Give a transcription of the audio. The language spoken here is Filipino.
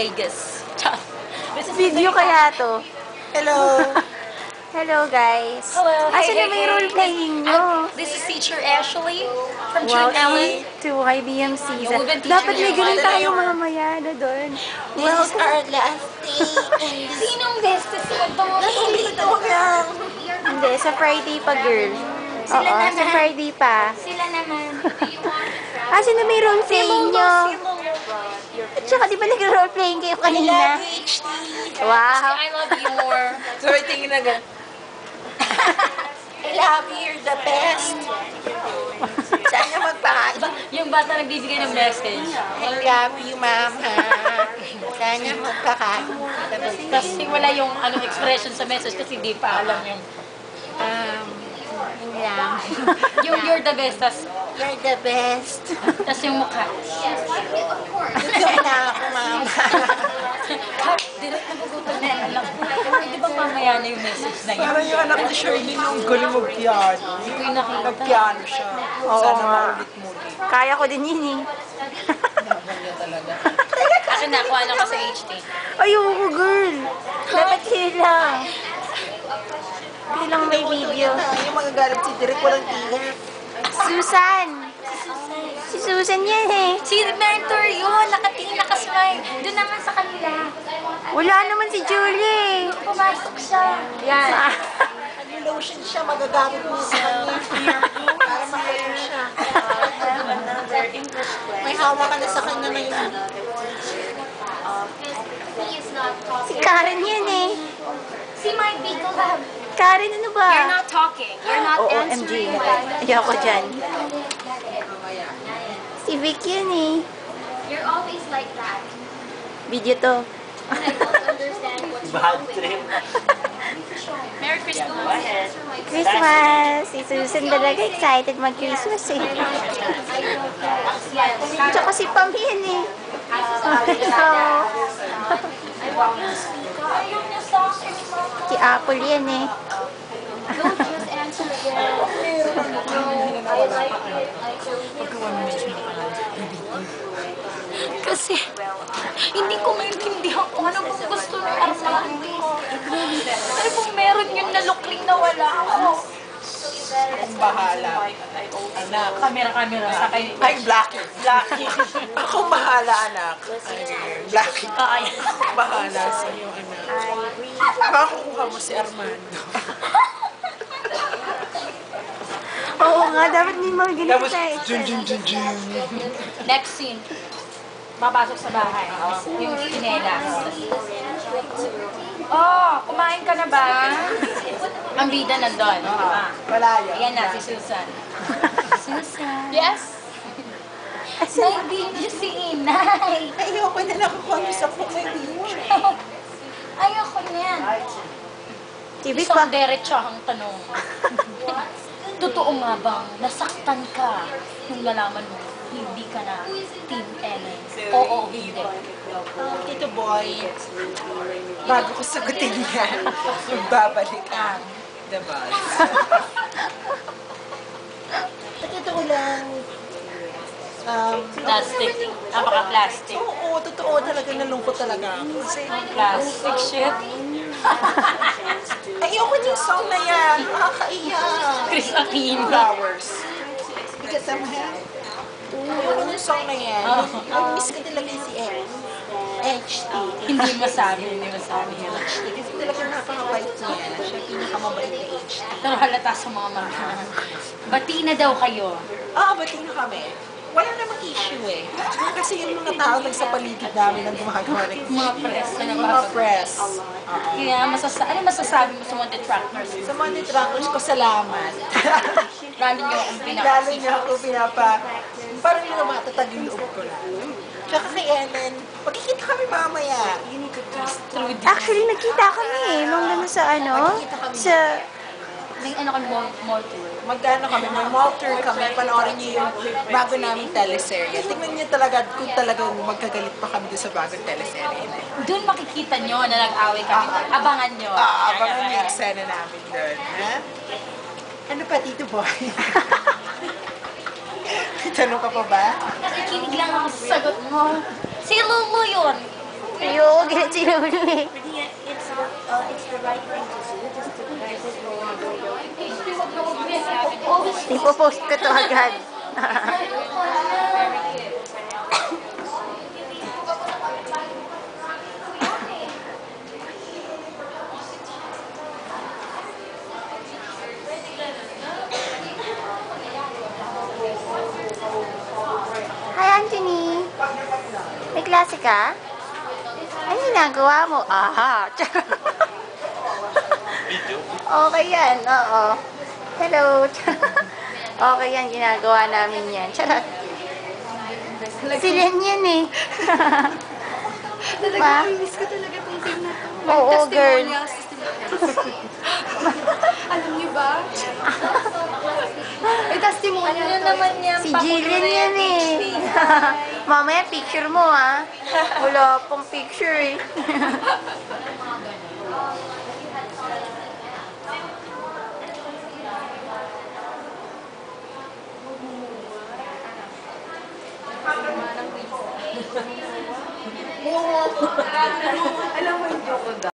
Vegas. Video kaya to. Hello. Hello guys. Hello. Asa na may role playing nyo? This is Teacher Ashley from Welcome Trinity. to YBM season. Yung teacher Dapat may niya, ganun wala tayo yung- mamaya na doon. This is our last day in this... Sinong besties mo to? Nandito lang. Hindi, sa Friday pa girl. Sila Oo, naman. sa Friday pa. Sila naman. Asa na may role playing nyo? At saka di ba nag-role playing kayo I kanina? love you, HD. Wow. I love you more. So, tingin na gan. I love you, you're the best. Sana magpakain. Yung bata nagbibigay ng message. I love you, mama. Sana magpakain. Kasi wala yung expression sa message kasi di pa alam yung Yun lang. yung you're the best, You're the best. tas yung mukha. Gutom na ako, mama. Direct nagugutom na yung anak ko. Di ba mamaya na yung message na yun? Parang yung anak ni Shirley nung galing mag-piano. Hindi ko yung nakita. Nag-piano siya. Oo Sana nga. maulit-mulit. Kaya ko din yun eh. Kasi nakuha na ko sa HT. Ayoko girl. Dapat sila. Bilang may video. Yung mga galap si Direk, walang tingin. Susan! Si Susan yan eh. Si mentor yun, nakatingin, nakasmile. Doon naman sa kanila. Wala naman si Julie. Pumasok siya. Yan. Nag-lotion siya, magagamit mo sa kanya. Para makain siya. May hawak ka na sa kanya ngayon. Si Karen yan eh. Si my big love. Karen ano ba? You're not talking. You're not OMG. answering my... Ayoko dyan. Si Vic yan eh. You're always like that. Video to. And I don't understand what's wrong with you. Merry Christmas. Christmas! Si Susan talaga excited mag-Christmas eh. Tsaka si Pam yan eh. Ayaw niya sa akin, Mama. Si Apple yan eh. Don't just answer again. No, I like it. Kasi, hindi ko maintindihan kung ano bang gusto ng Armando. Ano kung meron yun na lukling na wala ako? Akong bahala. Anak. Camera sa kayo. Ay, Blackie. Blackie. Akong bahala, anak. Blackie. Ay. Akong bahala sa iyo, anak. Makukuha mo si Armando. Oo nga, dapat may mga ganito Tapos, tayo. jun. Next scene. Papasok sa bahay. Yung chinelas. Oh, kumain ka na ba? Ang bida nandun. Wala yan. Ayan na, si Susan. Susan. Yes? Asan? May video si Inay. Ayoko na lang ako kung gusto ko may video. Ayoko niyan. Si Vic Isang pa. derechahang tanong. Totoo nga bang nasaktan ka nung nalaman mo hindi ka na Team Ellen? Oo, hindi. Ito boy, bago ko sagutin yan, magbabalik ang the bus. Totoo lang, Plastic. Napaka-plastic. oo, totoo talaga, nalungkot talaga ako. Kasi, Plastic shit. ayoko yung song na yan, nakakaiyak. Chris Aquino. Flowers. Because I'm happy. Ayoko yung song na yan. Miss ko talaga si HT. Hindi masabi. Kasi talagang napakabait niya. Siya pinakamabait na HT. Pero halata sa mga mga. Bati na daw kayo. Bati na kami. Wala namang issue eh. Kasi yung mga tao lang sa paligid namin ang gumagawa ng Mga press na mga nagbabag. press. Kaya ano masasabi mo sa mga detractors? Sa mga detractors ko, salamat. Lalo niyo akong Lalo pinakasip. niya ako parang yung matatag yung loob ko na. Tsaka kay Ellen, magkikita kami mamaya. Through the... Actually, nagkita kami eh. Nung ano sa ano? Sa... May ano kang mall tour. Magkano kami, may mall tour kami, panoorin niyo yung bago naming teleserye. Tingnan niyo talaga kung talagang magkagalit pa kami doon sa bagong teleserye na yun. Doon makikita nyo na nag-away kami. Abangan nyo. Abangan niyo yung eksena namin doon. Ha? Ano pa, Tito Boy? Tanong ka pa ba? Nakikinig lang ako sa sagot mo. Si Lulu yun. Ayoko, ganit si Lulu eh. It's the right thing to do, just to guys it no longer Ipopost ko to agad. Hi, Anthony. May klase ka? Ano ginagawa mo? Aha! Okay yan, oo. Hello! Okay yan, ginagawa namin yan. Charot. Silen yan eh. Diba? Miss ko talaga itong team na to. Oo, girl. Alam niyo ba? May testimonial Ano naman yan? Si Jillian yan eh. Mamaya picture mo ah. Wala pong picture eh. Alam mo yung joke ko